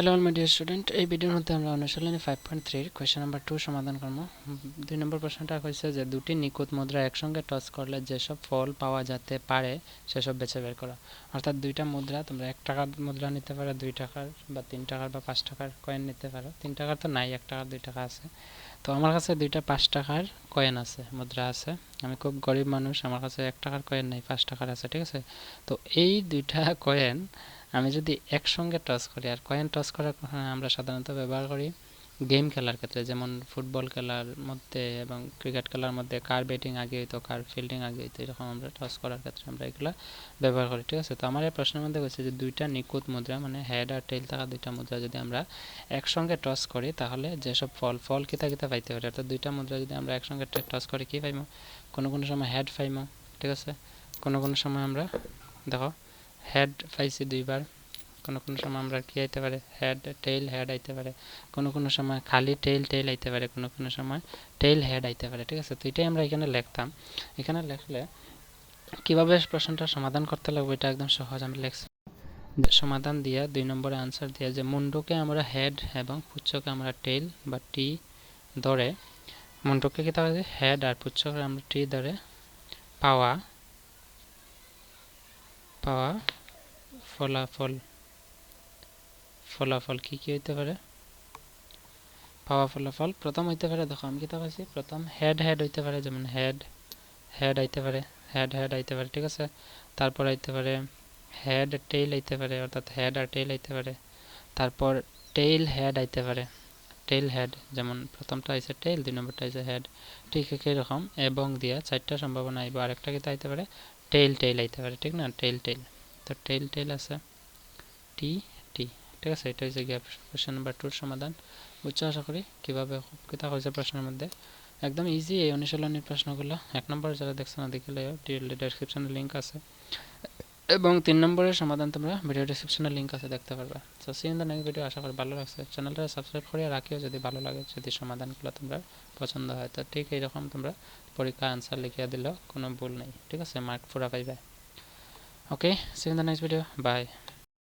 Hello all my dear student, এই ভিডিওর মধ্যে আমরা অনুশীলনী 5.3 কোয়েশ্চেন নাম্বার 2 সমাধান করব। 2 নম্বর প্রশ্নটা হয়েছে যে দুটি নিখুঁত মুদ্রা একসঙ্গে টস করলে যেসব ফল পাওয়া যেতে পারে সেসব বেছে বের করো। অর্থাৎ দুইটা মুদ্রা, তোমরা 1 টাকার মুদ্রা নিতে পারো, 2 টাকার বা 3 টাকার বা 5 টাকার কয়েন নিতে পারো। 3 টাকার তো নাই, 1 টাকা 2 টাকা আছে। তো আমার কাছে দুইটা 5 টাকার কয়েন আছে, মুদ্রা আছে। আমি খুব গরিব মানুষ, আমার কাছে 1 টাকার কয়েন নেই, 5 টাকার আছে, ঠিক আছে। তো এই দুইটা কয়েন আমি যদি একসঙ্গে টস করি, আর কয়েন টস করা আমরা সাধারণত ব্যবহার করি গেম খেলার ক্ষেত্রে, যেমন ফুটবল খেলার মধ্যে এবং ক্রিকেট খেলার মধ্যে কার ব্যাটিং আগে হইতো কার ফিল্ডিং আগে হইতো, এরকম আমরা টস করার ক্ষেত্রে আমরা এগুলো ব্যবহার করি, ঠিক আছে। তো আমার এই প্রশ্নের মধ্যে হচ্ছে যে দুইটা নিখুঁত মুদ্রা, মানে হেড আর টেল থাকা দুইটা মুদ্রা যদি আমরা একসঙ্গে টস করি তাহলে যেসব ফল কিতা কিতা পাইতে পারি। অর্থাৎ দুইটা মুদ্রা যদি আমরা একসঙ্গে টস করি কী পাইমো, কোনো কোনো সময় হেড পাইমো, ঠিক আছে। কোনো কোনো সময় আমরা দেখো হেড পাইছি দুইবার, কোনো কোনো সময় আমরা কি আইতে পারে হেড আইতে পারে, কোনো কোনো সময় খালি টেল আইতে পারে, কোনো কোনো সময় টেল হেড আইতে পারে, ঠিক আছে। তো এটাই আমরা এখানে লিখতাম। এখানে লিখলে কীভাবে প্রশ্নটা সমাধান করতে লাগবে এটা একদম সহজ। আমি লিখছি সমাধান দিয়া 2 নম্বরে আনসার দিয়া যে মুন্ডুকে আমরা হেড এবং পুচ্ছকে আমরা টেল বা টি ধরে, মুন্ডুকে কি তাহলে হেড আর পুচ্ছকে আমরা টি ধরে পাওয়া ফলাফল কি কি হইতে পারে। পাওয়া ফলাফল প্রথম হইতে পারে, দেখো আমি কিতা পাইছি, প্রথম হেড হইতে পারে, যেমন হেড আইতে পারে, হেড আইতে পারে, ঠিক আছে। তারপর আইতে পারে হেড টেইল আইতে পারে, অর্থাৎ হেড আর টেইল আইতে পারে। তারপর টেইল হেড আইতে পারে, টেইল হেড, যেমন প্রথমটা আইছে টেইল, 2 নম্বরটা আইছে হেড, ঠিক একই রকম এবং দিয়া 4টা সম্ভাবনা আইব। আরেকটা কিতা আইতে পারে, টেইল আইতে পারে, ঠিক না, টেইল। তো টেইল আছে, টি, ঠিক আছে। এটা হচ্ছে গিয়ে কোয়েশ্চেন নাম্বার 2 সমাধান। বুঝছো আশা করি কীভাবে কিতা হয়েছে প্রশ্নের মধ্যে। একদম ইজি এই অনুশীলনীর প্রশ্নগুলো। 1 নম্বর যারা দেখছো না দেখলে ডেসক্রিপশনে লিঙ্ক আছে, এবং 3 নম্বরের সমাধান তোমরা ভিডিও ডেসক্রিপশনে লিঙ্ক আছে, দেখতে পারবে। So see in the next video. আশা করি ভালো লাগছে। চ্যানেলটা সাবস্ক্রাইব করে রাখিও যদি ভালো লাগে, যদি সমাধানগুলো তোমরা পছন্দ হয়। তো ঠিক এইরকম তোমরা পরীক্ষা আনসার লিখিয়ে দিলেও কোনো ভুল নেই, ঠিক আছে, মার্ক পুরা পাইবে। Okay, see in the next video, by.